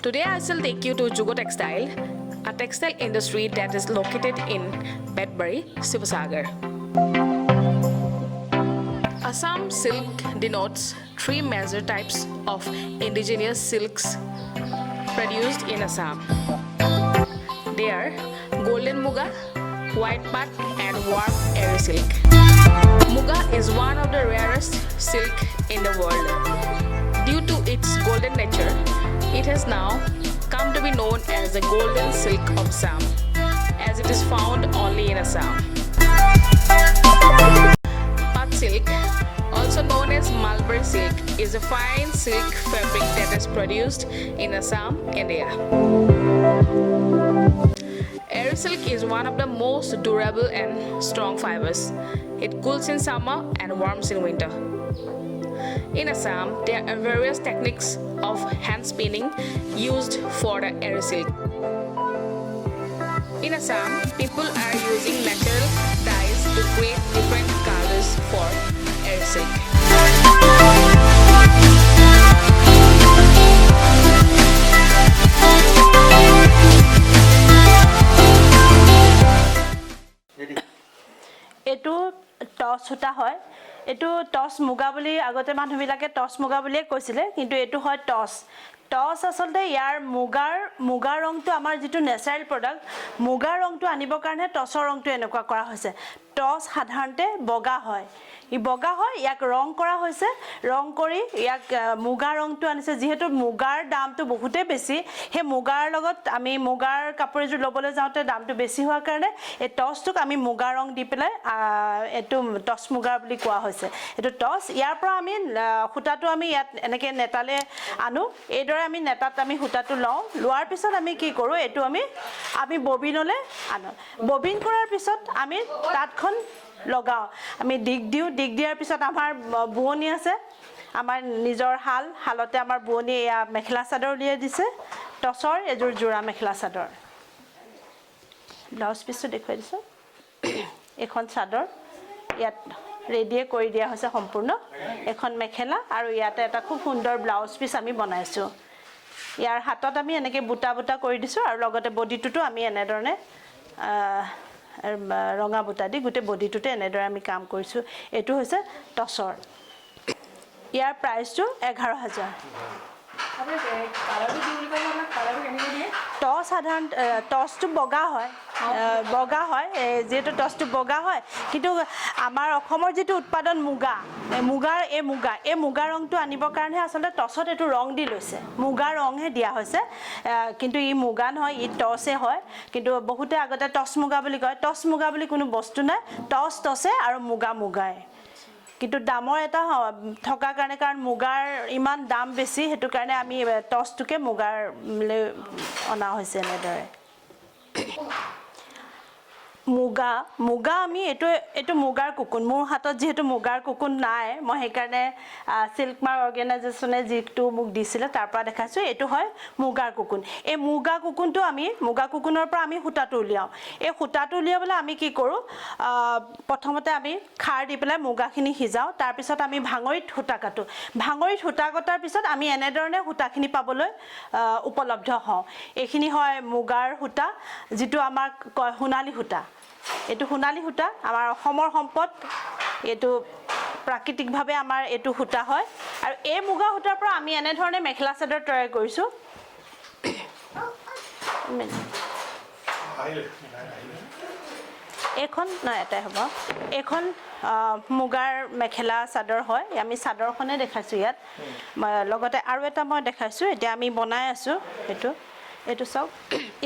Today I shall take you to Juga Textile, a textile industry that is located in Bedbury, Sivasagar. Assam silk denotes three major types of indigenous silks produced in Assam. They are golden muga, white pat, and warm airy silk. Muga is one of the rarest silk in the world. Due to its golden nature, it has now come to be known as the golden silk of Assam, as it is found only in Assam. Pat silk, also known as mulberry silk, is a fine silk fabric that is produced in Assam, India. Airy silk is one of the most durable and strong fibers. It cools in summer and warms in winter. In Assam, there are various techniques of hand spinning used for the airy silk. In Assam, people are using natural dyes to create different colors for airy silk. এটো toss হতা হয় এটো toss মুগা বুলি আগতে মানুহবিলাকে toss মুগা বুলিয়ে কৈছিলে কিন্তু এটো হয় টস টস আসলে ইয়াৰ মুগাৰ ৰংটো আমাৰ যেটো নেচাৰেল প্ৰডাক্ট মুগাৰ ৰংটো আনিবৰ কাৰণে টসৰ ৰংটো এনেকুৱা কৰা হৈছে টস সাধাৰণতে বগা হয় ই বগা হয় ইয়াক ৰং কৰা হৈছে ৰং কৰি ইয়াক মুগা ৰংটো আনিছে যেহেতু মুগাৰ দামটো বহুতে বেছি হে মুগাৰ লগত আমি মুগাৰ কাপোৰ এযোৰ লবলৈ যাওঁতে দামটো বেছি হোৱাৰ কাৰণে এই টসটোক আমি মুগা ৰং দি পেলাই এটো টস মুগা বুলি কোৱা হৈছে এটো টস ইয়াৰ পৰা আমি খুটাটো আমি ইয়াত এনেকে নেটালে আনো এইদৰে আমি নেটাত আমি খুটাটো লওঁ লোৱাৰ পিছত আমি কি কৰো এটো আমি ববিনলে আনো ববিন কৰাৰ পিছত আমি তাতখন লগাও আমি দিক দিয়াৰ পিছত আমাৰ বুৱনি আছে আমাৰ নিজৰ হালতে আমাৰ বুৱনি মেখেলা চাদৰ লিয়ে দিছে টসৰ এজোৰ জোৰা মেখেলা চাদৰ ব্লাউজ পিছটো দেখুৱাই দিছো এখন চাদৰ ইয়াত ৰেডিয়ে কৰি দিয়া হৈছে সম্পূৰ্ণ এখন মেখেলা আৰু ইয়াতে এটা খুব সুন্দৰ ব্লাউজ পিছ আমি বনাইছো ইয়াৰ হাতত আমি এনেকে বুটা কৰি দিছো আৰু লগতে বডিটোটো আমি এনেধৰণে ৰঙা বুটা দি গুটে বডিটোতে এনেদৰে আমি কাম কৰিছো এটো হৈছে টসৰ ইয়াৰ প্ৰাইসটো 11000 আপুনি কালাৰটো কি বুলি কয় আপোনাক কালাৰটো কেনেকৈ দিয়ে টস সাধাৰণ টসটো বগা হয় যেটো টসটো বগা হয় কিন্তু আমাৰ অসমৰ যেটো উৎপাদন মুগা ৰংটো আনিবৰ কাৰণে আসলে টসত এটো ৰং দি লৈছে মুগা ৰংহে দিয়া হৈছে কিন্তু ই মুগা নহয় ই টসে হয় কিন্তু বহুতে আগতে টস মুগা বুলি কয় টস মুগা বুলি কোনো বস্তু নাই টসে আৰু মুগাই কিন্তু দামৰ এটা থকা কাৰণে কাৰণ মুগাৰ ইমান দাম বেছি হেতু কাৰণে আমি টসটোকে মুগাৰ অনা হৈছে এনেদৰে মুগা আমি এটো মুগাৰ কোকুন মোৰ হাতত যেহেতু মুগাৰ কোকুন নাই মই সেই কাৰণে সিল্কমাৰ অৰ্গানাইজেচনে যেটো মোক দিছিলে তাৰ পৰা দেখাইছো এটো হয় মুগাৰ কোকুন এই মুগা কোকুনটো আমি মুগা কোকুনৰ পৰা আমি হুটাটো উলিয়াও এই হুটাটো উলিয়াবলৈ আমি কি কৰো প্ৰথমতে আমি খাৰ দি পেলাই মুগাখিনি হিজাও তাৰ পিছত আমি ভাঙৰিত হুটা কাটো ভাঙৰিত হুটা কটাৰ পিছত আমি এনেধৰণে হুটাখিনি পাবলৈ উপলব্ধ হওঁ এইখিনি হয় মুগাৰ হুটা যেটো আমাৰ সোণালী হুটা এটো সোণালী হুটা আমাৰ অসমৰ সম্পদ এটো প্ৰাকৃতিক ভাৱে আমাৰ এটো হুটা হয় আৰু এই মুগা হুটাৰ পৰা আমি এনে ধৰণে মেখেলা চাদৰ তৈয়াৰ কৰিছো এখন এটাই হ'ব এখন মুগাৰ মেখেলা চাদৰ হয় আমি চাদৰখনে দেখাইছো ইয়াত লগতে আৰু এটা মই দেখাইছো এতিয়া আমি বনাই আছো এটো এইটো চাওক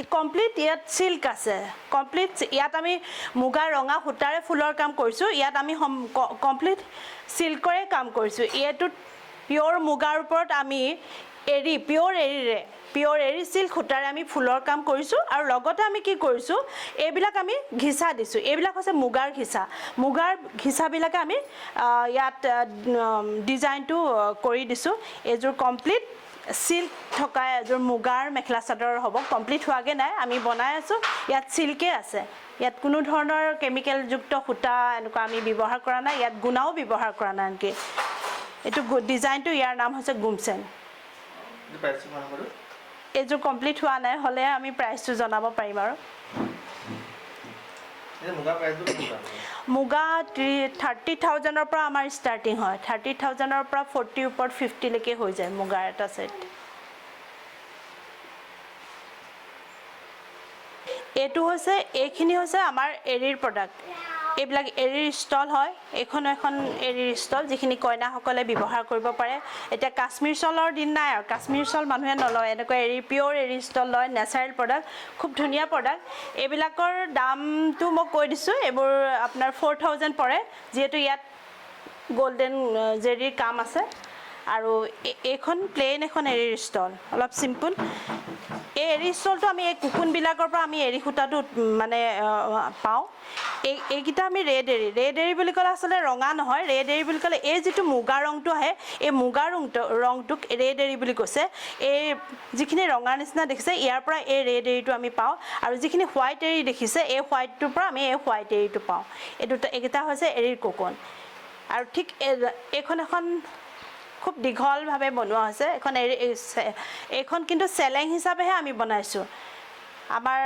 ই কমপ্লিট ইয়াত সিল্ক আছে কমপ্লিট ইয়াত আমি মুগা ৰঙা সূতাৰে ফুলৰ কাম কৰিছোঁ ইয়াত আমি কমপ্লিট সিল্কৰে কাম কৰিছোঁ এইটো পিওৰ মুগাৰ ওপৰত আমি এৰি পিওৰ এৰি সিল্ক সূতাৰে আমি ফুলৰ কাম কৰিছোঁ আৰু লগতে আমি কি কৰিছোঁ এইবিলাক আমি ঘিচা দিছোঁ এইবিলাক হৈছে মুগাৰ ঘিচাবিলাকে আমি ইয়াত ডিজাইনটো কৰি দিছোঁ এইযোৰ কমপ্লিট সিল্ক থকা এযোৰ মুগাৰ মেখেলা চাদৰ হ'ব কমপ্লিট হোৱাগৈ নাই আমি বনাই আছোঁ ইয়াত সিল্কে আছে ইয়াত কোনো ধৰণৰ কেমিকেলযুক্ত সূতা এনেকুৱা আমি ব্যৱহাৰ কৰা নাই ইয়াত গুণাও ব্যৱহাৰ কৰা নাই আনকি এইটো ডিজাইনটো ইয়াৰ নাম হৈছে গুমচেন এইযোৰ কমপ্লিট হোৱা নাই হ'লে আমি প্ৰাইচটো জনাব পাৰিম আৰু মুগা 30,000ৰ পৰা আমাৰ ষ্টাৰ্টিং হয় 30,000ৰ পৰা 40 ওপৰত 50লৈকে হৈ যায় মুগাৰ এটা ছেট এইটো হৈছে এইখিনি হৈছে আমাৰ এৰীৰ প্ৰডাক্ট এইবিলাক এৰীৰ ষ্টল হয় এখন এৰীৰ ষ্টল যিখিনি কইনাসকলে ব্যৱহাৰ কৰিব পাৰে এতিয়া কাশ্মীৰ শ্বলৰ দিন নাই আৰু কাশ্মীৰ শ্বল মানুহে নলয় এনেকুৱা পিওৰ এৰী ষ্টল লয় নেচাৰেল প্ৰডাক্ট খুব ধুনীয়া প্ৰডাক্ট এইবিলাকৰ দামটো মই কৈ দিছোঁ এইবোৰ আপোনাৰ 4,000 পৰে যিহেতু ইয়াত গোল্ডেন জেৰিৰ কাম আছে আৰু এইখন প্লেইন এখন এৰীৰ ষ্টল অলপ চিম্পল এই এৰী ষ্টলটো আমি এই কুকুনবিলাকৰ পৰা আমি এৰী সূতাটো মানে পাওঁ এইকেইটা আমি ৰেড এৰী বুলি ক'লে আচলতে ৰঙা নহয় ৰেড এৰী বুলি ক'লে এই যিটো মুগা ৰংটো আহে এই মুগা ৰংটোক ৰেড এৰী বুলি কৈছে এই যিখিনি ৰঙাৰ নিচিনা দেখিছে ইয়াৰ পৰা এই ৰেড এৰীটো আমি পাওঁ আৰু যিখিনি হোৱাইট এৰী দেখিছে এই হোৱাইটটোৰ পৰা আমি এই হোৱাইট এৰীটো পাওঁ এইকেইটা হৈছে এৰীৰ কোকন আৰু ঠিক এখন খুব দীঘলভাৱে বনোৱা হৈছে এইখন কিন্তু চেলেং হিচাপেহে আমি বনাইছোঁ আমাৰ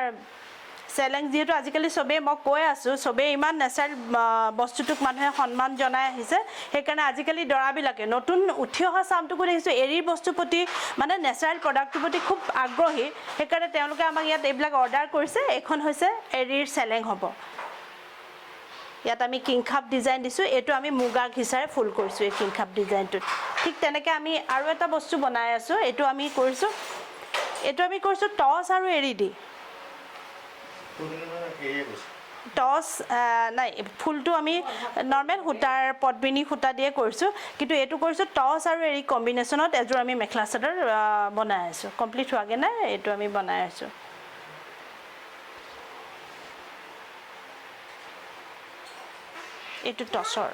চেলেং যিহেতু আজিকালি চবেই মই কৈ আছোঁ চবেই ইমান নেচাৰেল বস্তুটোক মানুহে সন্মান জনাই আহিছে সেইকাৰণে আজিকালি দৰাবিলাকে নতুন উঠি অহা চামটোকো দেখিছোঁ এৰীৰ বস্তুৰ প্ৰতি মানে নেচাৰেল প্ৰডাক্টটোৰ প্ৰতি খুব আগ্ৰহী সেইকাৰণে তেওঁলোকে আমাক ইয়াত এইবিলাক অৰ্ডাৰ কৰিছে এইখন হৈছে এৰীৰ চেলেং হ'ব ইয়াত আমি কিংখাপ ডিজাইন দিছোঁ এইটো আমি মুগা ঘিচাৰে ফুল কৰিছোঁ এই কিংখাপ ডিজাইনটোত ঠিক তেনেকৈ আমি আৰু এটা বস্তু বনাই আছোঁ এইটো আমি কৰিছোঁ টচ আৰু এৰী দি টচ নাই ফুলটো আমি নৰ্মেল সূতাৰ পদ্মিনী সূতা দিয়ে কৰিছোঁ কিন্তু এইটো কৰিছোঁ টচ আৰু এৰী কম্বিনেশ্যনত এযোৰ আমি মেখেলা চাদৰ বনাই আছোঁ কমপ্লিট হোৱাগৈ নাই এইটো আমি বনাই আছোঁ এইটো টচৰ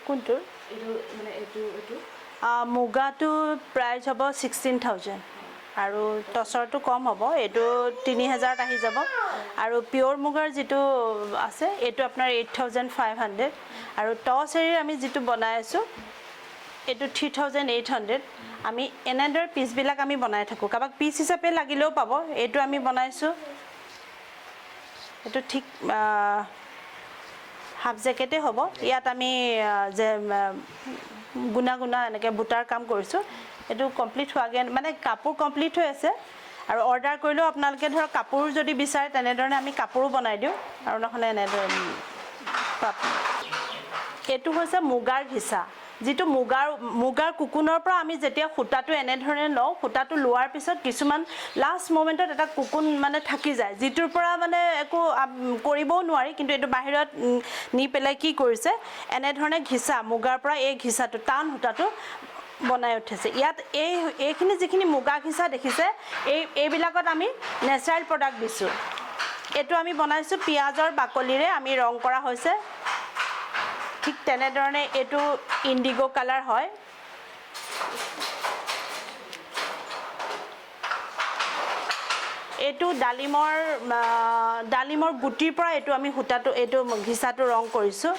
কোনটোৰ মুগাটো প্ৰাইচ হ'ব 16,000 আৰু টচৰটো কম হ'ব এইটো 3,000ত আহি যাব আৰু পিয়'ৰ মুগাৰ যিটো আছে এইটো আপোনাৰ 8,500 আৰু টচ এৰীৰ আমি যিটো বনাই আছোঁ এইটো 3,800 আমি এনেদৰে পিচবিলাক আমি বনাই থাকোঁ কাৰোবাক পিচ হিচাপে লাগিলেও পাব এইটো আমি বনাইছোঁ এইটো ঠিক হাফ জেকেটে হ'ব ইয়াত আমি যে গুণা এনেকৈ বুটাৰ কাম কৰিছোঁ এইটো কমপ্লিট হোৱাগৈ মানে কাপোৰ কমপ্লিট হৈ আছে আৰু অৰ্ডাৰ কৰিলেও আপোনালোকে ধৰক কাপোৰ যদি বিচাৰে তেনেধৰণে আমি কাপোৰো বনাই দিওঁ আৰু নহ'লে এনেদৰে এইটো হৈছে মুগাৰ ঘিচা যিটো মুগাৰ কুকুনৰ পৰা আমি যেতিয়া সূতাটো এনেধৰণে লওঁ সূতাটো লোৱাৰ পিছত কিছুমান লাষ্ট মোমেণ্টত এটা কুকুন মানে থাকি যায় যিটোৰ পৰা মানে একো কৰিবও নোৱাৰি কিন্তু এইটো বাহিৰত নি পেলাই কি কৰিছে এনেধৰণে ঘিচা মুগাৰ পৰা এই ঘিচাটো টান সূতাটো বনাই উঠিছে ইয়াত এইখিনি যিখিনি মুগা ঘিচা দেখিছে এইবিলাকত আমি নেচাৰেল প্ৰডাক্ট দিছোঁ এইটো আমি বনাইছোঁ পিঁয়াজৰ বাকলিৰে আমি ৰং কৰা হৈছে ঠিক তেনেধৰণে এইটো ইণ্ডিগো কালাৰ হয় এইটো ডালিমৰ গুটিৰ পৰা এইটো আমি সূতাটো এইটো ঘিচাটো ৰং কৰিছোঁ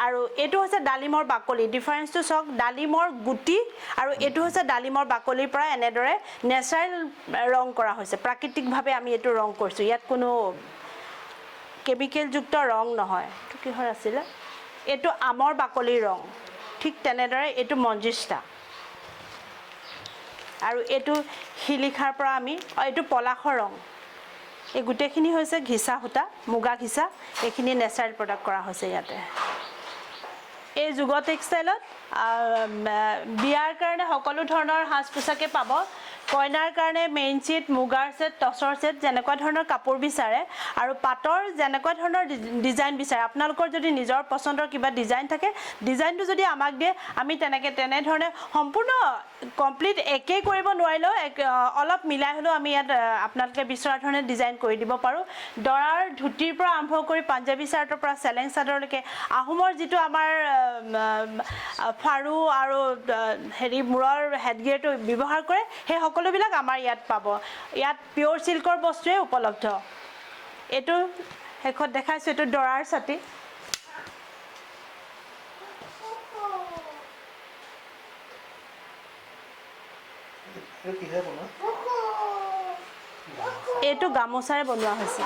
আৰু এইটো হৈছে ডালিমৰ বাকলি ডিফাৰেঞ্চটো চাওক ডালিমৰ গুটি আৰু এইটো হৈছে ডালিমৰ বাকলিৰ পৰা এনেদৰে নেচাৰেল ৰং কৰা হৈছে প্ৰাকৃতিকভাৱে আমি এইটো ৰং কৰিছোঁ ইয়াত কোনো কেমিকেলযুক্ত ৰং নহয় এইটো কিহৰ আছিলে এইটো আমৰ বাকলিৰ ৰং ঠিক তেনেদৰে এইটো মঞ্জিষ্টা আৰু এইটো শিলিখাৰ পৰা আমি এইটো পলাশৰ ৰং এই গোটেইখিনি হৈছে ঘিচা সূতা মুগা ঘিচা এইখিনি নেচাৰেল প্ৰডাক্ট কৰা হৈছে ইয়াতে এই যুগ টেক্সটাইলত বিয়াৰ কাৰণে সকলো ধৰণৰ সাজ পোছাকে পাব কইনাৰ কাৰণে মেইন ছেট মুগাৰ ছেট টছৰ ছেট যেনেকুৱা ধৰণৰ কাপোৰ বিচাৰে আৰু পাটৰ যেনেকুৱা ধৰণৰ ডিজাইন বিচাৰে আপোনালোকৰ যদি নিজৰ পছন্দৰ কিবা ডিজাইন থাকে ডিজাইনটো যদি আমাক দিয়ে আমি তেনেধৰণে সম্পূৰ্ণ কমপ্লিট একেই কৰিব নোৱাৰিলেও অলপ মিলাই হ'লেও আমি ইয়াত আপোনালোকে বিচৰা ধৰণে ডিজাইন কৰি দিব পাৰোঁ দৰাৰ ধুতিৰ পৰা আৰম্ভ কৰি পাঞ্জাবী চাৰ্টৰ পৰা চেলেং চাদৰলৈকে আহোমৰ যিটো আমাৰ ফাৰু আৰু হেৰি মূৰৰ হেডগিয়াৰটো ব্যৱহাৰ কৰে সেই সকলোবিলাক আমাৰ ইয়াত পাব ইয়াত পিয়ৰ চিল্কৰ বস্তুৱে উপলব্ধ এইটো শেষত দেখাইছোঁ এইটো দৰাৰ ছাতি এইটো গামোচাৰে বনোৱা হৈছে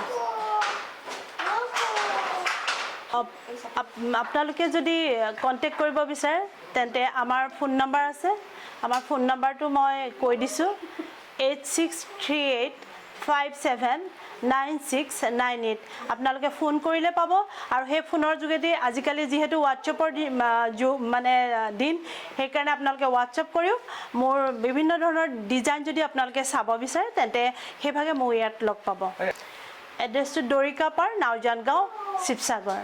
আপোনালোকে যদি কণ্টেক্ট কৰিব বিচাৰে তেন্তে আমাৰ ফোন নম্বৰ আছে আমাৰ ফোন নম্বৰটো মই কৈ দিছোঁ 8638579698 আপোনালোকে ফোন কৰিলে পাব আৰু সেই ফোনৰ যোগেদি আজিকালি যিহেতু হোৱাটছএপৰ মানে দিন সেইকাৰণে আপোনালোকে হোৱাটছএপ কৰিও মোৰ বিভিন্ন ধৰণৰ ডিজাইন যদি আপোনালোকে চাব বিচাৰে তেন্তে সেইভাগে মোৰ ইয়াত লগ পাব এড্ৰেছটো দৰিকাপাৰ নাওজান গাঁও শিৱসাগৰ